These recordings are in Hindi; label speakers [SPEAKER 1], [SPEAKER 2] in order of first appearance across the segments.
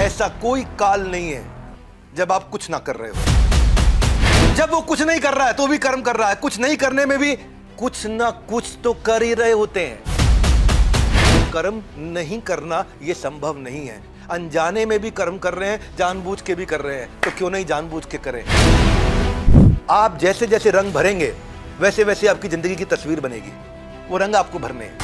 [SPEAKER 1] ऐसा कोई काल नहीं है जब आप कुछ ना कर रहे हो। जब वो कुछ नहीं कर रहा है तो भी कर्म कर रहा है, कुछ नहीं करने में भी कुछ ना कुछ तो कर ही रहे होते हैं। कर्म नहीं करना ये संभव नहीं है। अनजाने में भी कर्म कर रहे हैं, जानबूझ के भी कर रहे हैं, तो क्यों नहीं जानबूझ के करें। आप जैसे जैसे रंग भरेंगे वैसे वैसे आपकी जिंदगी की तस्वीर बनेगी। वो रंग आपको भरने हैं।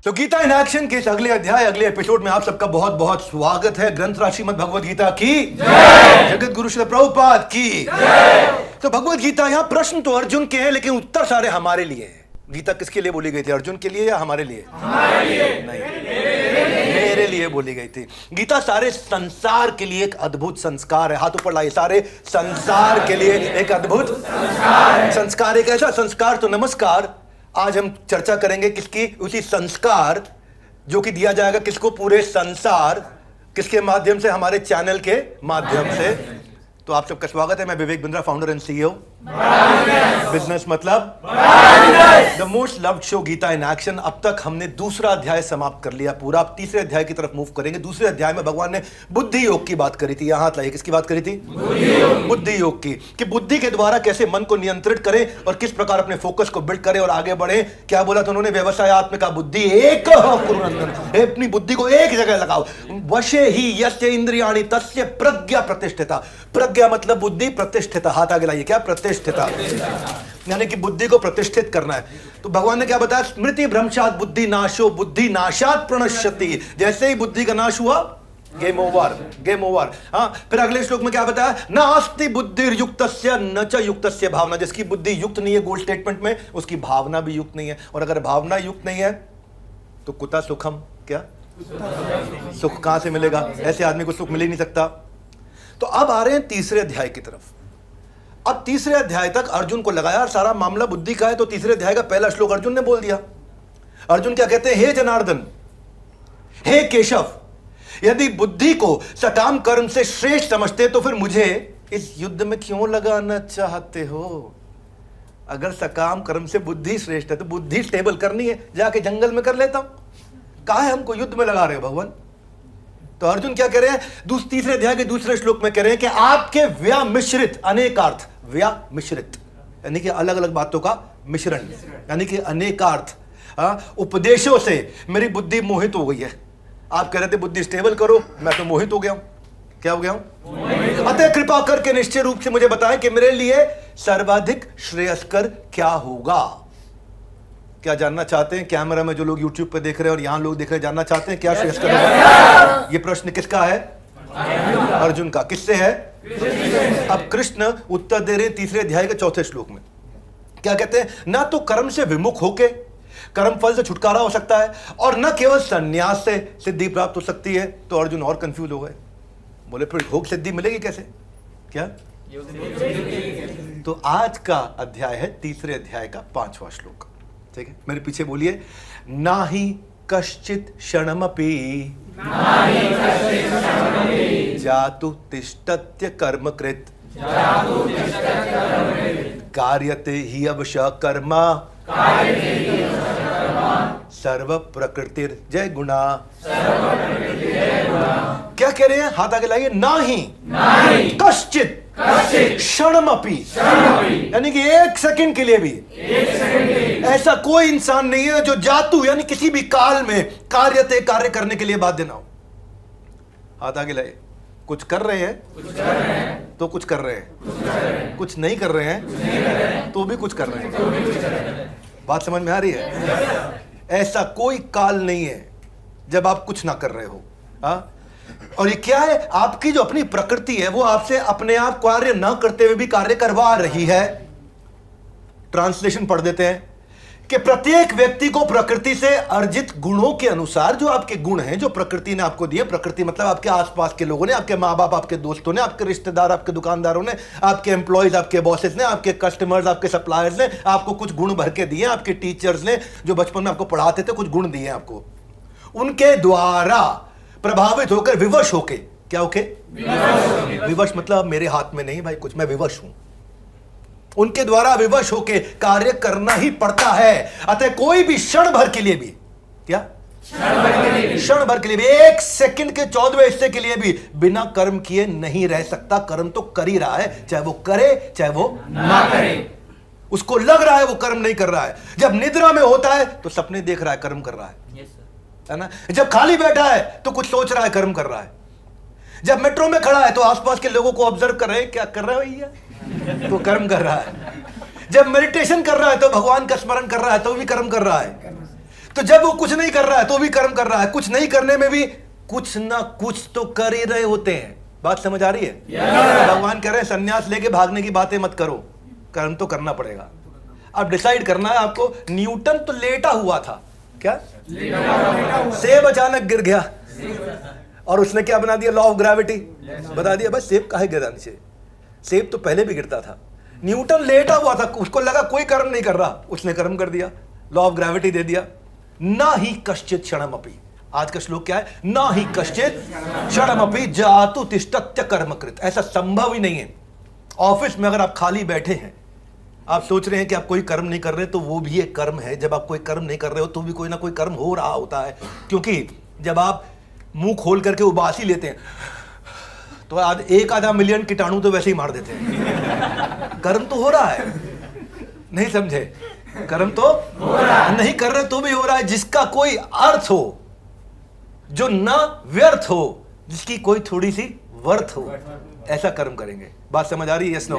[SPEAKER 1] तो गीता इन एक्शन के इस अगले अध्याय, अगले एपिसोड में आप सबका बहुत बहुत स्वागत है। ग्रंथ राज श्रीमद् भगवद गीता की जय, जगत गुरु श्री प्रभुपाद की जय। तो भगवद गीता, यहाँ प्रश्न तो अर्जुन के हैं लेकिन उत्तर सारे हमारे लिए हैं। गीता किसके लिए बोली गई थी? अर्जुन के लिए या हमारे लिए? हमारे लिए नहीं, मेरे लिए बोली गई थी। गीता सारे संसार के लिए एक अद्भुत संस्कार है। हाथ ऊपर लाइए। सारे संसार के लिए एक अद्भुत संस्कार। एक ऐसा संस्कार, तो नमस्कार। आज हम चर्चा करेंगे किसकी? उसी संस्कार जो कि दिया जाएगा किसको? पूरे संसार। किसके माध्यम से? हमारे चैनल के माध्यम से। तो आप सबका स्वागत है। मैं Vivek Bindra, founder and CEO business मतलब the most loved show Gita in action. अब तक हमने दूसरा अध्याय समाप्त कर लिया पूरा। अब तीसरे अध्याय की तरफ मूव करेंगे। दूसरे अध्याय में भगवान ने बुद्धि योग की बात करी थी। यहां हाथ लाइए। किसकी बात करी थी? बुद्धि योग की। कि बुद्धि के द्वारा कैसे मन को नियंत्रित करें और किस प्रकार अपने फोकस को बिल्ड करें और आगे बढ़े। क्या बोला था उन्होंने? व्यवसायत्मिका बुद्धि एक कुरुनंदन। अपनी बुद्धि को एक जगह लगाओ। वशे ही यस्य इंद्रियाणि तस्य प्रज्ञा प्रतिष्ठिता। प्रज्ञा मतलब बुद्धि, प्रतिष्ठिता हाथ आगे लाइए। क्या? प्रतिष्ठिता, यानी कि बुद्धि को प्रतिष्ठित करना है। तो भगवान ने क्या बताया? स्मृति भ्रंशात बुद्धि नाशो, बुद्धि नाशात प्रणश्यति। जैसे ही बुद्धि का नाश हुआ, गेम ओवर, गेम ओवर। हाँ, फिर अगले श्लोक में क्या बताया? नास्ति बुद्धिर्युक्तस्य न च युक्तस्य भावना। जिसकी बुद्धि युक्त नहीं है गोल्ड स्टेटमेंट में, उसकी भावना भी युक्त नहीं है। और अगर भावना युक्त नहीं है तो कुता सुखम। क्या सुख कहां से मिलेगा? ऐसे आदमी को सुख मिल ही नहीं सकता। तो अब आ रहे हैं तीसरे अध्याय की तरफ। अब तीसरे अध्याय तक अर्जुन को लगाया सारा मामला बुद्धि का है। तो तीसरे अध्याय का पहला श्लोक अर्जुन ने बोल दिया। अर्जुन क्या कहते हैं? हे जनार्दन, हे केशव, यदि बुद्धि को सकाम कर्म से श्रेष्ठ समझते तो फिर मुझे इस युद्ध में क्यों लगाना चाहते हो? अगर सकाम कर्म से बुद्धि श्रेष्ठ है तो बुद्धि स्टेबल करनी है, जाके जंगल में कर लेता हूं। काहे हमको युद्ध में लगा रहे हो भगवान? तो अर्जुन क्या कह रहे हैं? तीसरे अध्याय के दूसरे श्लोक में कह रहे हैं कि आपके व्यामिश्रित अनेकार्थ, व्यामिश्रित यानी कि अलग अलग बातों का मिश्रण, यानी कि अनेकार्थ उपदेशों से मेरी बुद्धि मोहित हो गई है। आप कह रहे थे बुद्धि स्टेबल करो, मैं तो मोहित हो गया हूं। क्या हो गया हूं? अतः कृपा करके निश्चय रूप से मुझे बताएं कि मेरे लिए सर्वाधिक श्रेयस्कर क्या होगा। क्या जानना चाहते हैं? कैमरा में जो लोग YouTube पे देख रहे हैं और यहां लोग देख रहे हैं, जानना चाहते हैं क्या श्रेयस्कर होगा? ये प्रश्न किसका है? अर्जुन का। किससे है? अब कृष्ण उत्तर दे रहे तीसरे अध्याय के चौथे श्लोक में। क्या कहते हैं? ना तो कर्म से विमुख होके कर्म फल से छुटकारा हो सकता है और न केवल संन्यास से सिद्धि प्राप्त हो सकती है। तो अर्जुन और कंफ्यूज हो गए। बोले फिर योग सिद्धि मिलेगी कैसे? क्या? तो आज का अध्याय है तीसरे अध्याय का 5वां श्लोक। ठीक है, मेरे पीछे बोलिए। नाही कश्चित क्षणमपि जातु तिष्ठत्य कर्मकृत कार्यते हि अवश्य कर्मा सर्व प्रकृतिर जय गुणा। क्या कह रहे हैं? हाथ आगे लाइए। नाही कश्चित क्षणमपि, यानी कि एक सेकंड के लिए भी ऐसा कोई इंसान नहीं है जो जातु यानी किसी भी काल में कार्य करने के लिए बाध्य ना हो। हाथ आगे लाइए। कुछ कर रहे हैं तो कुछ कर रहे हैं, कुछ नहीं कर रहे हैं तो भी कुछ कर रहे हैं। बात समझ में आ रही है? ऐसा कोई काल नहीं है जब आप कुछ ना कर रहे हो। और ये क्या है? आपकी जो अपनी प्रकृति है वो आपसे अपने आप कार्य ना करते हुए भी कार्य करवा रही है। ट्रांसलेशन पढ़ देते हैं कि प्रत्येक व्यक्ति को प्रकृति से अर्जित गुणों के अनुसार, जो आपके गुण हैं, जो प्रकृति ने आपको दिए, प्रकृति मतलब आपके आसपास के लोगों ने, आपके माँ बाप, आपके दोस्तों ने, आपके रिश्तेदार, आपके दुकानदारों ने, आपके एम्प्लॉयज, आपके बॉसेस ने, आपके कस्टमर्स, आपके सप्लायर्स ने आपको कुछ गुण भर के दिए। आपके टीचर्स ने जो बचपन में आपको पढ़ाते थे कुछ गुण दिए आपको। उनके द्वारा प्रभावित होकर, विवश होके, क्या होके? विवश मतलब मेरे हाथ में नहीं भाई कुछ, मैं विवश हूं। उनके द्वारा विवश होके कार्य करना ही पड़ता है। अतः कोई भी क्षण भर के लिए भी क्या? क्षण भर के लिए भी, 1 सेकंड के 14वें हिस्से के लिए भी बिना कर्म किए नहीं रह सकता। कर्म तो कर ही रहा है, चाहे वो करे चाहे वो ना करे। उसको लग रहा है वो कर्म नहीं कर रहा है। जब निद्रा में होता है तो सपने देख रहा है, कर्म कर रहा है ना। जब खाली बैठा है तो कुछ सोच रहा है, कर्म कर रहा है। जब मेट्रो में खड़ा है तो आसपास के लोगों को ऑब्जर्व कर रहे हैं, क्या कर रहा है भैया, तो कर्म कर रहा है। जब मेडिटेशन कर रहा है तो भगवान का स्मरण कर रहा है, तो भी कर्म कर रहा है। तो जब वो कुछ नहीं कर रहा है तो भी कर्म कर रहा है। कुछ नहीं करने में भी कुछ ना कुछ तो कर ही रहे होते हैं। बात समझ आ रही है? भगवान कह रहे हैं संन्यास लेके भागने की बातें मत करो, कर्म तो करना पड़ेगा। अब डिसाइड करना है आपको। न्यूटन तो लेटा हुआ था, क्या सेब अचानक गिर गया और उसने क्या बना दिया? लॉ ऑफ ग्रेविटी बता दिया। बस सेब काहे गिरा नीचे? सेब तो पहले भी गिरता था। न्यूटन लेटा हुआ था, उसको लगा कोई कर्म नहीं कर रहा, उसने कर्म कर दिया, लॉ ऑफ ग्रेविटी दे दिया। ना ही कश्चित क्षणमपि, आज का श्लोक क्या है? ना ही कश्चित क्षणमपि जातु तिष्ठत्य कर्मकृत। ऐसा संभव ही नहीं है। ऑफिस में अगर आप खाली बैठे हैं, आप सोच रहे हैं कि आप कोई कर्म नहीं कर रहे, तो वो भी एक कर्म है। जब आप कोई कर्म नहीं कर रहे हो तो भी कोई ना कोई कर्म हो रहा होता है। क्योंकि जब आप मुंह खोल करके उबासी लेते हैं तो एक आधा मिलियन कीटाणु तो वैसे ही मार देते हैं। कर्म तो हो रहा है, नहीं समझे? कर्म तो हो रहा है, नहीं कर रहे तो भी हो रहा है। जिसका कोई अर्थ हो, जो ना व्यर्थ हो, जिसकी कोई थोड़ी सी वर्थ हो, ऐसा कर्म करेंगे। बात समझ आ रही है? Yes no?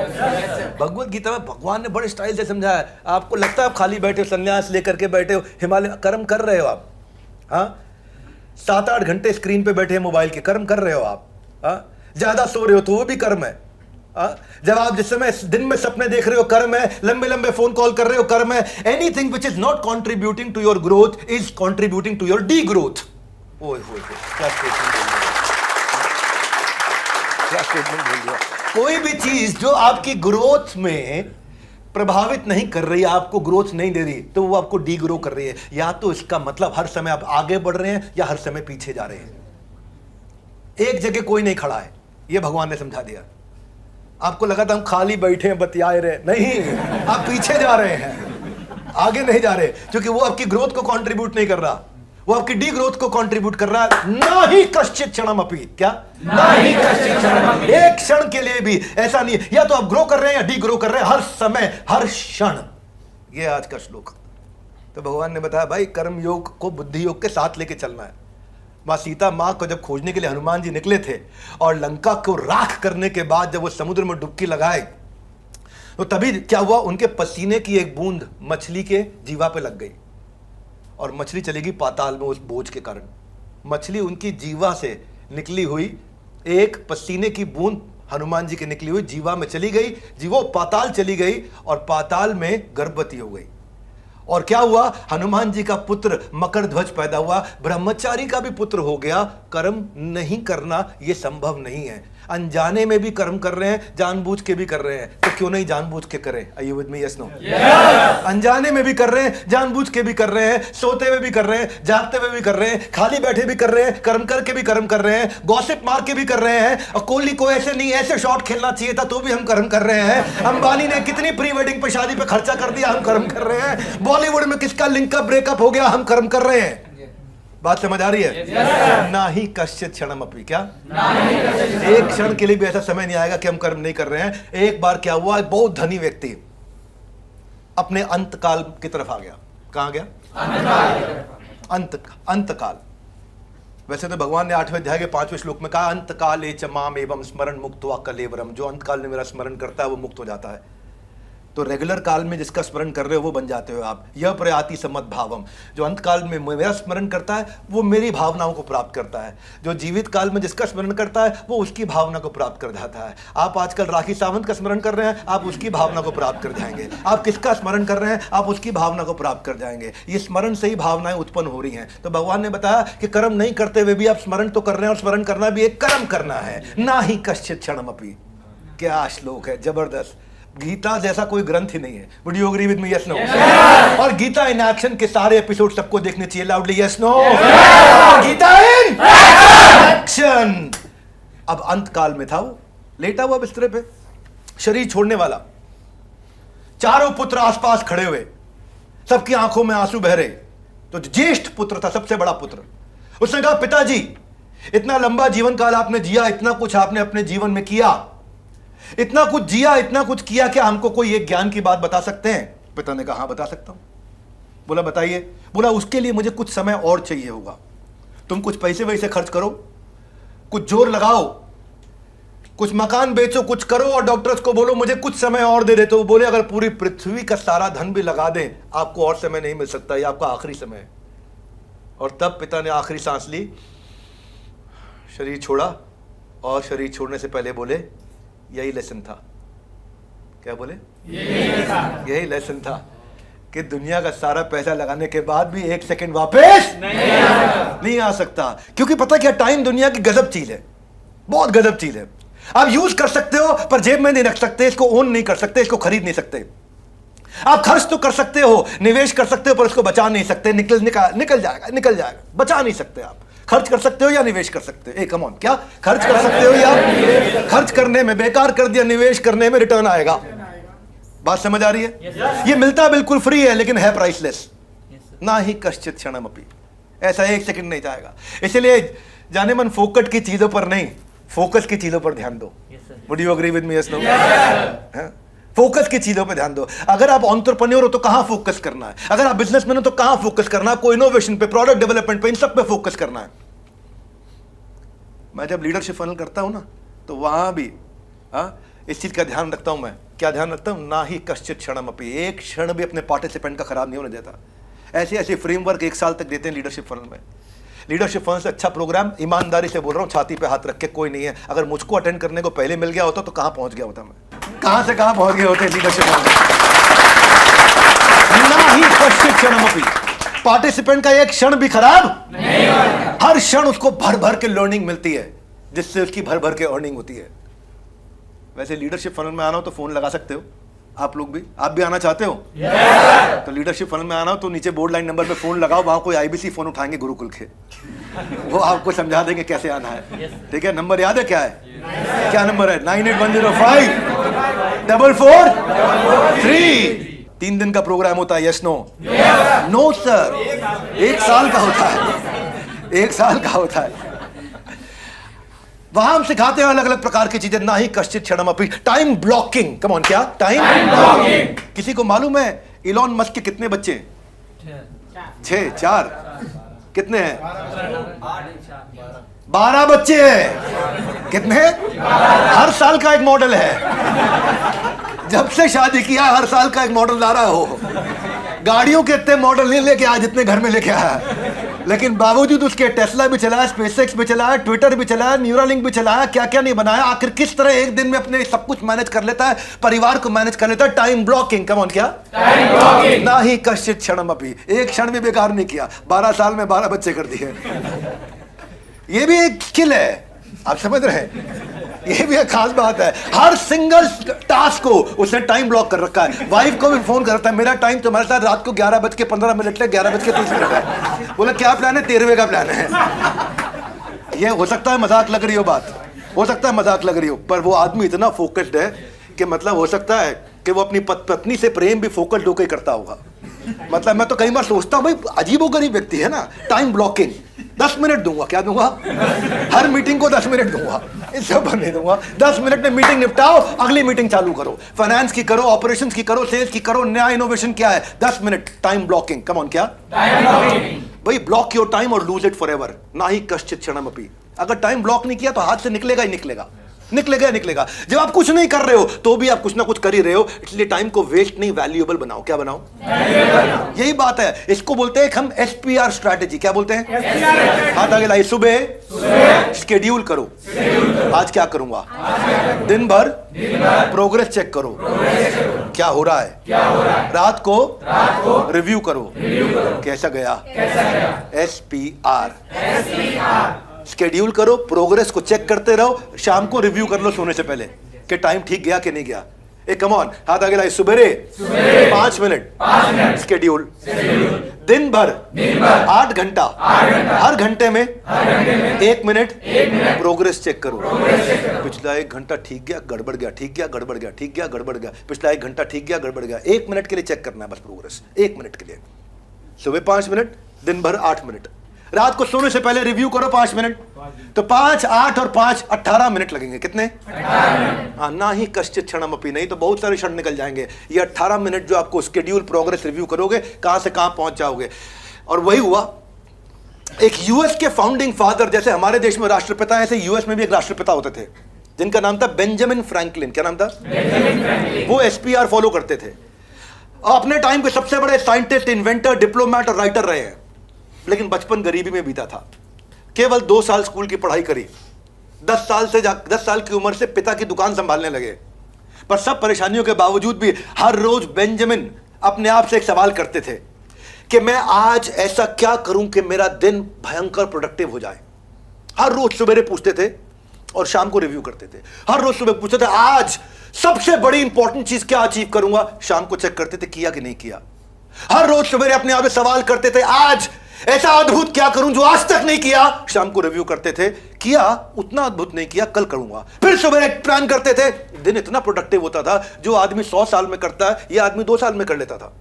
[SPEAKER 1] भगवत गीता में भगवान ने बड़े स्टाइल से समझाया है। आपको लगता है आप खाली बैठे हो, संन्यास लेकर के बैठे हो, हिमालय, कर्म कर रहे हो आप। हाँ, 7-8 घंटे स्क्रीन पे बैठे हैं मोबाइल के, कर्म कर रहे हो आप। हाँ, ज्यादा सो रहे हो तो वो भी कर्म है। जब आप जिस समय दिन में सपने देख रहे हो, कर्म है। लंबे लंबे फोन कॉल कर रहे हो, कर्म है। Anything which is not contributing to your growth is contributing to your degrowth. कोई भी चीज जो आपकी ग्रोथ में प्रभावित नहीं कर रही, आपको ग्रोथ नहीं दे रही, तो वो आपको डी ग्रो कर रही है। या तो इसका मतलब हर समय आप आगे बढ़ रहे हैं या हर समय पीछे जा रहे हैं। एक जगह कोई नहीं खड़ा है, ये भगवान ने समझा दिया। आपको लगा था हम खाली बैठे हैं, बतियाए रहे, नहीं, आप पीछे जा रहे हैं, आगे नहीं जा रहे, क्योंकि वो आपकी ग्रोथ को कंट्रीब्यूट नहीं कर रहा, वो आपकी डी ग्रोथ को कंट्रीब्यूट कर रहा है। ना ही कश्चित क्षणमपि, क्या? ना ही कश्चित क्षणमपि, एक क्षण के लिए भी ऐसा नहीं। या तो आप ग्रो कर रहे हैं या डी ग्रो कर रहे हैं, हर समय हर क्षण। ये आज का श्लोक। तो भगवान ने बताया भाई कर्म योग को बुद्धि योग के साथ लेके चलना है। माँ सीता माँ को जब खोजने के लिए हनुमान जी निकले थे और लंका को राख करने के बाद जब वो समुद्र में डुबकी लगाए तो तभी क्या हुआ? उनके पसीने की एक बूंद मछली के जीवा पे लग गई और मछली चलेगी पाताल में उस बोझ के कारण। मछली उनकी जीवा से निकली हुई एक पसीने की बूंद हनुमान जी की निकली हुई जीवा में चली गई, जीवो पाताल चली गई और पाताल में गर्भवती हो गई। और क्या हुआ? हनुमान जी का पुत्र मकर ध्वज पैदा हुआ, ब्रह्मचारी का भी पुत्र हो गया। कर्म नहीं करना ये संभव नहीं है। अनजाने में भी कर्म कर रहे हैं, जानबूझ के भी कर रहे हैं, तो क्यों नहीं जानबूझ के करें? Are you with me? Yes no? अनजाने में भी कर रहे हैं, जानबूझ के भी कर रहे हैं, सोते हुए भी कर रहे हैं, जागते हुए भी कर रहे हैं, खाली बैठे भी कर रहे हैं, कर्म करके भी कर्म कर रहे हैं, गॉसिप मार के भी कर रहे हैं। और कोहली को ऐसे नहीं ऐसे शॉट खेलना चाहिए था तो भी हम कर्म कर रहे हैं। अंबानी ने कितनी प्री वेडिंग पे शादी पे खर्चा कर दिया, हम कर्म कर रहे हैं। बॉलीवुड में किसका लिंक का ब्रेकअप हो गया, हम कर्म कर रहे हैं। बात समझ आ रही है? ना ही कश्चित क्षणमपि, क्या? एक क्षण के लिए भी ऐसा समय नहीं आएगा कि हम कर्म नहीं कर रहे हैं। एक बार क्या हुआ, एक बहुत धनी व्यक्ति अपने अंतकाल की तरफ आ गया। कहां गया? अंतकाल। वैसे तो भगवान ने 8वें अध्याय के 5वें श्लोक में कहा अंतकाले च माम एवं स्मरण मुक्त्वा कलेवरम। जो अंतकाल में मेरा स्मरण करता है वो मुक्त हो जाता है। तो रेगुलर काल में जिसका स्मरण कर रहे हो वो बन जाते हो आप। यह प्रयाति समद भावम। जो अंत काल में मेरा स्मरण करता है वो मेरी भावनाओं को प्राप्त करता है। जो जीवित काल में जिसका स्मरण करता है वो उसकी भावना को प्राप्त कर जाता है। आप आजकल राखी सावंत का स्मरण कर रहे हैं, आप उसकी भावना को प्राप्त कर जाएंगे। आप किसका स्मरण कर रहे हैं, आप उसकी भावना को प्राप्त कर जाएंगे। ये स्मरण से ही भावनाएं उत्पन्न हो रही हैं। तो भगवान ने बताया कि कर्म नहीं करते हुए भी आप स्मरण तो कर रहे हैं, और स्मरण करना भी एक कर्म करना है। ना ही कश्चित क्षणमपि। क्या श्लोक है, जबरदस्त। गीता जैसा कोई ग्रंथ ही नहीं है। Would you agree with me? Yes no? और गीता इन एक्शन के सारे एपिसोड सबको देखने चाहिए। Loudly yes no? Gita in action. अब अंत काल में था, वो लेटा हुआ बिस्तर पे, शरीर छोड़ने वाला। चारों पुत्र आसपास खड़े हुए, सबकी आंखों में आंसू बह रहे। तो ज्येष्ठ पुत्र था, सबसे बड़ा पुत्र, उसने कहा पिताजी इतना लंबा जीवन काल आपने जिया, इतना कुछ आपने अपने जीवन में किया, इतना कुछ जिया, इतना कुछ किया, क्या हमको कोई एक ज्ञान की बात बता सकते हैं? पिता ने कहा हाँ बता सकता हूं। बोला बताइए। बोला उसके लिए मुझे कुछ समय और चाहिए होगा, तुम कुछ पैसे वैसे खर्च करो, कुछ जोर लगाओ, कुछ मकान बेचो, कुछ करो और डॉक्टर्स को बोलो मुझे कुछ समय और दे दे। तो वो बोले अगर पूरी पृथ्वी का सारा धन भी लगा दें आपको और समय नहीं मिल सकता, ये आपका आखिरी समय है। और तब पिता ने आखिरी सांस ली, शरीर छोड़ा और शरीर छोड़ने से पहले बोले यही लेसन था। क्या बोले? यही लेसन था कि दुनिया का सारा पैसा लगाने के बाद भी एक सेकंड वापस नहीं आ सकता। क्योंकि पता क्या, टाइम दुनिया की गजब चीज है, बहुत गजब चीज है। आप यूज कर सकते हो पर जेब में नहीं रख सकते, इसको ओन नहीं कर सकते, इसको खरीद नहीं सकते। आप खर्च तो कर सकते हो, निवेश कर सकते हो, पर उसको बचा नहीं सकते। निकल जाएगा, बचा नहीं सकते। आप खर्च कर सकते हो या निवेश कर सकते हो? कम ऑन, क्या खर्च कर सकते हो या खर्च करने में बेकार कर दिया, निवेश करने में रिटर्न आएगा। बात समझ आ रही है? ये मिलता बिल्कुल फ्री है लेकिन है प्राइसलेस। ना ही कश्चित क्षणमपि, ऐसा एक सेकंड नहीं जाएगा। इसलिए जाने मन फोकट की चीजों पर नहीं, फोकस की चीजों पर ध्यान दो। Would you agree with me? Yes no? Focus की चीजों पर ध्यान दो। अगर आप एंटरप्रेन्योर हो तो कहां फोकस करना है? अगर आप बिजनेसमैन हो तो कहां फोकस करना है? आपको इनोवेशन पे, प्रोडक्ट डेवलपमेंट पे, इन सब पे फोकस करना है। मैं जब लीडरशिप फनल करता हूं ना तो वहां भी इस चीज का ध्यान रखता हूं। मैं क्या ध्यान रखता हूं? ना ही कश्चित क्षणमपि, एक क्षण भी अपने पार्टिसिपेंट का खराब नहीं होने देता। ऐसे ऐसे फ्रेमवर्क 1 साल तक देते हैं लीडरशिप फनल में। लीडरशिप फनल से अच्छा प्रोग्राम, ईमानदारी से बोल रहा हूं, छाती पे हाथ रख के, कोई नहीं है। अगर मुझको अटेंड करने को पहले मिल गया होता तो कहां पहुंच गया होता? मैं कहां से कहां पहुंच गए होते लीडरशिप फनल में। ना ही कश्चित क्षणमपि, पार्टिसिपेंट का एक क्षण भी खराब नहीं होता। हर क्षण उसको भर भर के लर्निंग मिलती है, जिससे उसकी भर भर के अर्निंग होती है। वैसे लीडरशिप फनल में आना हो तो फोन लगा सकते हो आप लोग भी। आप भी आना चाहते हो? तो लीडरशिप फनल में आना हो तो नीचे बोर्ड लाइन नंबर पे फोन लगाओ, वहां कोई आईबीसी फोन उठाएंगे गुरुकुल के, वो आपको समझा देंगे कैसे आना है। ठीक है? नंबर याद है क्या है? क्या नंबर है? 98105443। 3 दिन का प्रोग्राम होता है। Yes no? नो सर, 1 साल का होता है, 1 साल का होता है। वहां हम सिखाते हैं अलग अलग प्रकार की चीजें। ना ही कश्चित क्षणमपि, टाइम ब्लॉकिंग। कम ऑन, क्या टाइम ब्लॉकिंग? किसी को मालूम है इलॉन मस्क के कितने बच्चे? 6, 4 कितने हैं? 12 बच्चे हैं। कितने? हर साल का एक मॉडल है। जब से शादी किया हर साल का एक मॉडल ला रहा हो। गाड़ियों के इतने मॉडल नहीं लेके आया जितने घर में लेके आया, लेकिन बावजूद उसके टेस्ला भी चलाया, स्पेसएक्स भी चलाया, ट्विटर भी चलाया, न्यूरालिंक भी चलाया, क्या क्या नहीं बनाया। आखिर किस तरह एक दिन में अपने सब कुछ मैनेज कर लेता है, परिवार को मैनेज कर लेता है? Time blocking. कम ऑन, क्या टाइम ब्लॉकिंग? ना ही कश्चित क्षणमपि, एक क्षण भी बेकार नहीं किया। 12 साल में 12 बच्चे कर दिए। ये भी एक स्किल है, आप समझ रहे हैं? ये भी एक खास बात है। हर सिंगल टास्क को उसने टाइम ब्लॉक कर रखा है। वाइफ को भी फोन करता है, मेरा टाइम तुम्हारे साथ रात को 11:15 है, 11:30 है। बोला क्या प्लान है? 13वें का प्लान है। ये हो सकता है मजाक लग रही हो बात, हो सकता है मजाक लग रही हो, पर वो आदमी इतना फोकस्ड है कि मतलब हो सकता है कि वो अपनी पत्नी से प्रेम भी फोकस्ड होकर करता होगा। मतलब मैं तो कई बार सोचता हूँ भाई अजीबोगरीब व्यक्ति है ना। टाइम ब्लॉकिंग, 10 मिनट दूंगा, क्या दूंगा? हर मीटिंग को 10 मिनट दूंगा, इससे ऊपर नहीं दूंगा। 10 मिनट में मीटिंग निपटाओ, अगली मीटिंग चालू करो। फाइनेंस की करो, ऑपरेशंस की करो, सेल्स की करो, नया इनोवेशन क्या है? 10 minute time blocking. Come on, क्या टाइम ब्लॉकिंग? भाई ब्लॉक योर टाइम और लूज इट फॉरएवर। ना ही कश्चित क्षणमपि। अगर टाइम ब्लॉक नहीं किया तो हाथ से निकलेगा ही निकलेगा, निकलेगा। जब आप कुछ नहीं कर रहे हो तो भी आप कुछ ना कुछ कर ही रहे हो, इसलिए टाइम को वेस्ट नहीं, वैल्यूएबल बनाओ। क्या बनाओ? यही बात है। इसको बोलते हैं हम SPR स्ट्रैटेजी। क्या बोलते हैं? हाथ आगे लाइए। सुबह शेड्यूल करो, आज क्या करूंगा। दिन भर प्रोग्रेस चेक करो, क्या हो रहा है। रात को रिव्यू करो, कैसा गया। SPR। शेड्यूल करो, प्रोग्रेस को चेक करते रहो, शाम को रिव्यू कर लो सोने से पहले कि टाइम ठीक गया कि नहीं गया। कम ऑन, हाथ आगे लाइए। सुबह 5 मिनट शेड्यूल, दिन भर 8 घंटा, हर घंटे में 1 मिनट प्रोग्रेस चेक करो। पिछला 1 घंटा ठीक गया, गड़बड़ गया, ठीक गया, गड़बड़ गया, ठीक गया, गड़बड़ गया। पिछला 1 घंटा ठीक गया, गड़बड़ गया। 1 मिनट के लिए चेक करना है बस प्रोग्रेस, 1 मिनट के लिए। सुबह 5 मिनट, दिन भर 8 मिनट। रात को सोने से पहले रिव्यू करो 5 मिनट, तो 5, 8 और 5 18 मिनट लगेंगे। कितने? 18। ना ही कश्चित क्षणमपि, नहीं तो बहुत सारे क्षण निकल जाएंगे। ये 18 मिनट जो आपको स्केड्यूल प्रोग्रेस रिव्यू करोगे, कहां से कहां पहुंच जाओगे। और वही हुआ। एक यूएस के फाउंडिंग फादर, जैसे हमारे देश में राष्ट्रपिता है, ऐसे यूएस में भी एक राष्ट्रपिता होते थे जिनका नाम था बेंजामिन फ्रैंकलिन। क्या नाम था? Benjamin Franklin. वो एसपीआर फॉलो करते थे। अपने टाइम के सबसे बड़े साइंटिस्ट, इन्वेंटर, डिप्लोमेट और राइटर रहे हैं, लेकिन बचपन गरीबी में बीता था। केवल 2 साल स्कूल की पढ़ाई करी। 10 साल की उम्र से पिता की दुकान संभालने लगे। पर सब परेशानियों के बावजूद भी हर रोज बेंजामिन अपने आप से एक सवाल करते थे कि मैं आज ऐसा क्या करूं कि मेरा दिन भयंकर प्रोडक्टिव हो जाए। हर रोज सवेरे पूछते थे और शाम को रिव्यू करते थे। हर रोज सुबह पूछते थे आज सबसे बड़ी इंपॉर्टेंट चीज क्या अचीव करूंगा, शाम को चेक करते थे किया कि नहीं किया। हर रोज सवेरे अपने आप से सवाल करते थे आज ऐसा अद्भुत क्या करूं जो आज तक नहीं किया, शाम को रिव्यू करते थे, किया उतना अद्भुत नहीं किया, कल करूंगा। फिर सवेरे प्लान करते थे। दिन इतना प्रोडक्टिव होता था, जो आदमी 100 साल में करता है यह आदमी 2 साल में कर लेता था।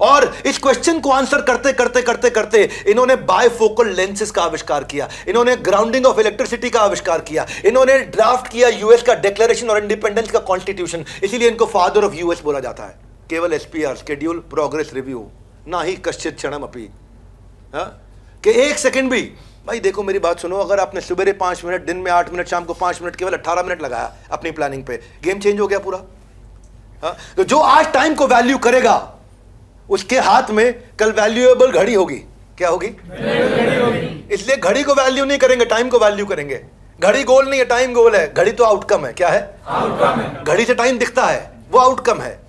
[SPEAKER 1] और इस क्वेश्चन को आंसर करते करते करते करते इन्होंने बायफोकल लेंसेज का आविष्कार किया, इन्होंने ग्राउंडिंग ऑफ इलेक्ट्रिसिटी का आविष्कार किया, इन्होंने ड्राफ्ट किया यूएस का डिक्लेरेशन और इंडिपेंडेंस का कॉन्स्टिट्यूशन। इसीलिए इनको फादर ऑफ यूएस बोला जाता है। केवल एसपीआर, स्केड्यूल प्रोग्रेस रिव्यू, ना ही कश्चित क्षणमपि। कि 1 सेकंड भी, भाई देखो मेरी बात सुनो, अगर आपने सुबह 5 मिनट, दिन में 8 मिनट, शाम को 5 मिनट, केवल 18 मिनट लगाया अपनी प्लानिंग पे, गेम चेंज हो गया पूरा। तो जो आज टाइम को वैल्यू करेगा उसके हाथ में कल वैल्यूएबल घड़ी होगी। क्या होगी? इसलिए घड़ी को वैल्यू नहीं करेंगे, टाइम को वैल्यू करेंगे। घड़ी गोल नहीं है, टाइम गोल है। घड़ी तो आउटकम है। क्या है? आउटकम है। घड़ी से टाइम दिखता है, वो आउटकम है।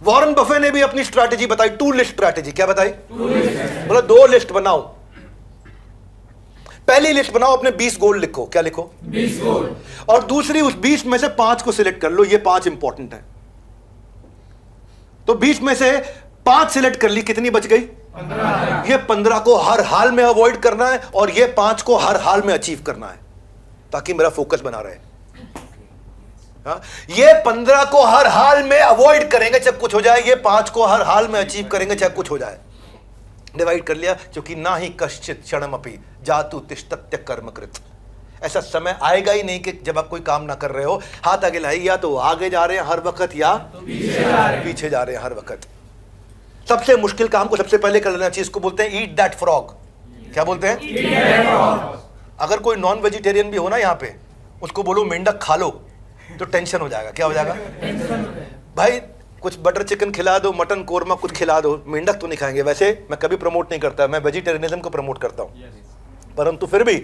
[SPEAKER 1] वॉरेन बफे ने भी अपनी स्ट्रैटेजी बताई, 2 लिस्ट स्ट्रैटेजी। क्या बताई? बोला 2 लिस्ट बनाओ। पहली लिस्ट बनाओ, अपने 20 गोल लिखो। क्या लिखो? 20 गोल। और दूसरी, उस 20 में से 5 को सिलेक्ट कर लो, ये 5 इंपॉर्टेंट है। तो 20 में से 5 सिलेक्ट कर ली, कितनी बच गई? 15। ये 15 को हर हाल में अवॉइड करना है और ये 5 को हर हाल में अचीव करना है, ताकि मेरा फोकस बना रहे। ये 15 को हर हाल में अवॉइड करेंगे चाहे कुछ हो जाए, ये 5 को हर हाल में अचीव करेंगे चाहे कुछ हो जाए। डिवाइड कर लिया, क्योंकि ना ही कश्चित क्षणमपि जातु तिष्ठत्य कर्मकृत। ऐसा समय आएगा ही नहीं कि जब आप कोई काम ना कर रहे हो, हाथ आगे लाए, या तो आगे जा रहे हैं हर वक्त या पीछे जा रहे हैं हर वक्त। सबसे मुश्किल काम को सबसे पहले कर लेना चाहिए। इसको बोलते हैं ईट दैट फ्रॉग। क्या बोलते हैं? अगर कोई नॉन वेजिटेरियन भी हो ना यहाँ पे, उसको बोलो मेंढक खा लो, तो टेंशन हो जाएगा। क्या हो जाएगा? भाई कुछ बटर चिकन खिला दो, मटन कोरमा कुछ खिला दो, मेंढक तो नहीं खाएंगे। वैसे मैं कभी प्रमोट नहीं करता, मैं वेजिटेरियनिज्म को प्रमोट करता हूँ, परंतु फिर भी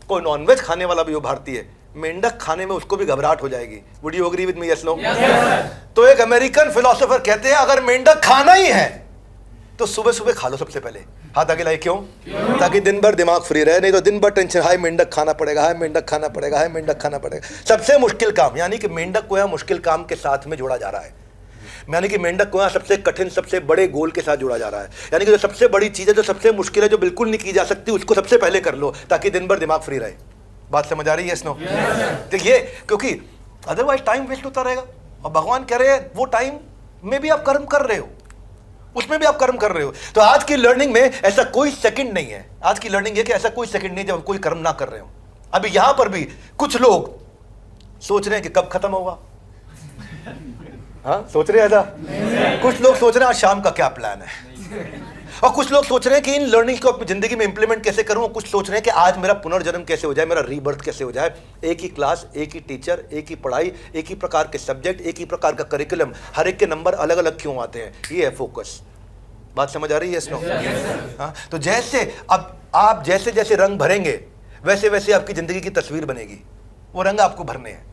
[SPEAKER 1] कोई नॉनवेज खाने वाला भी हो भारतीय, मेंढक खाने में उसको भी घबराहट हो जाएगी। Would you agree with me? Yes no? तो एक अमेरिकन फिलोसोफर कहते हैं अगर मेंढक खाना ही है तो सुबह सुबह खा लो सबसे पहले। हाथ आगे लाए। क्यों? ताकि दिन भर दिमाग फ्री रहे, नहीं तो दिन भर टेंशन, हाय मेंढक खाना पड़ेगा, हाय मेंढक खाना पड़ेगा, हाय मेंढक खाना पड़ेगा। सबसे मुश्किल काम, यानी कि मेंढक को यहाँ मुश्किल काम के साथ में जोड़ा जा रहा है, यानी कि मेंढक को यहाँ सबसे कठिन, सबसे बड़े गोल के साथ जोड़ा जा रहा है। यानी कि जो सबसे बड़ी चीज है, जो सबसे मुश्किल है, जो बिल्कुल नहीं की जा सकती, उसको सबसे पहले कर लो, ताकि दिन भर दिमाग फ्री रहे। बात समझ आ रही है? Yes no? देखिए, क्योंकि अदरवाइज टाइम वेस्ट होता रहेगा। और भगवान कह रहे हैं वो टाइम में भी आप कर्म कर रहे हो, उसमें भी आप कर्म कर रहे हो। तो आज की लर्निंग में ऐसा कोई सेकंड नहीं है। आज की लर्निंग है कि ऐसा कोई सेकंड नहीं जब कोई कर्म ना कर रहे हो। अभी यहां पर भी कुछ लोग सोच रहे हैं कि कब खत्म होगा। हाँ, सोच रहे हैं ऐसा। कुछ लोग सोच रहे हैं आज शाम का क्या प्लान है, और कुछ लोग सोच रहे हैं कि इन लर्निंग्स को अपनी जिंदगी में इंप्लीमेंट कैसे करूं, और कुछ सोच रहे हैं कि आज मेरा पुनर्जन्म कैसे हो जाए, मेरा रीबर्थ कैसे हो जाए। एक ही क्लास, एक ही टीचर, एक ही पढ़ाई, एक ही प्रकार के सब्जेक्ट, एक ही प्रकार का करिकुलम, हर एक के नंबर अलग अलग क्यों आते हैं? ये है फोकस। बात समझ आ रही है? Yes no? हाँ, तो जैसे अब आप जैसे जैसे रंग भरेंगे वैसे वैसे आपकी जिंदगी की तस्वीर बनेगी, वो रंग आपको भरने हैं।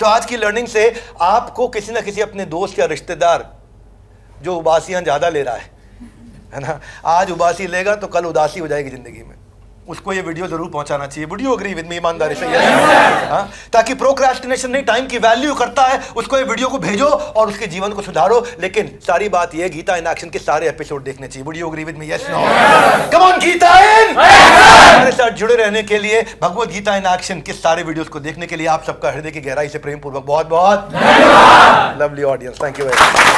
[SPEAKER 1] तो आज की लर्निंग से आपको किसी ना किसी अपने दोस्त या रिश्तेदार जो उबासियां ज्यादा ले रहा है ना, आज उबासी लेगा तो कल उदासी हो जाएगी जिंदगी में, उसको ये वीडियो जरूर पहुंचाना चाहिए। Would you agree with me? ईमानदारी से हाँ, ताकि प्रोक्रास्टिनेशन नहीं, टाइम की वैल्यू करता है, उसको ये वीडियो को भेजो और उसके जीवन को सुधारो। लेकिन सारी बात ये, गीता इन एक्शन के सारे एपिसोड देखने चाहिए। Would you agree with me? Yes no? Come on, Gita in. हमारे साथ जुड़े रहने के लिए, भगवत गीता इन एक्शन के सारे वीडियोस को देखने के लिए आप सबका हृदय की गहराई से प्रेम पूर्वक बहुत बहुत धन्यवाद। Lovely audience, thank you very much.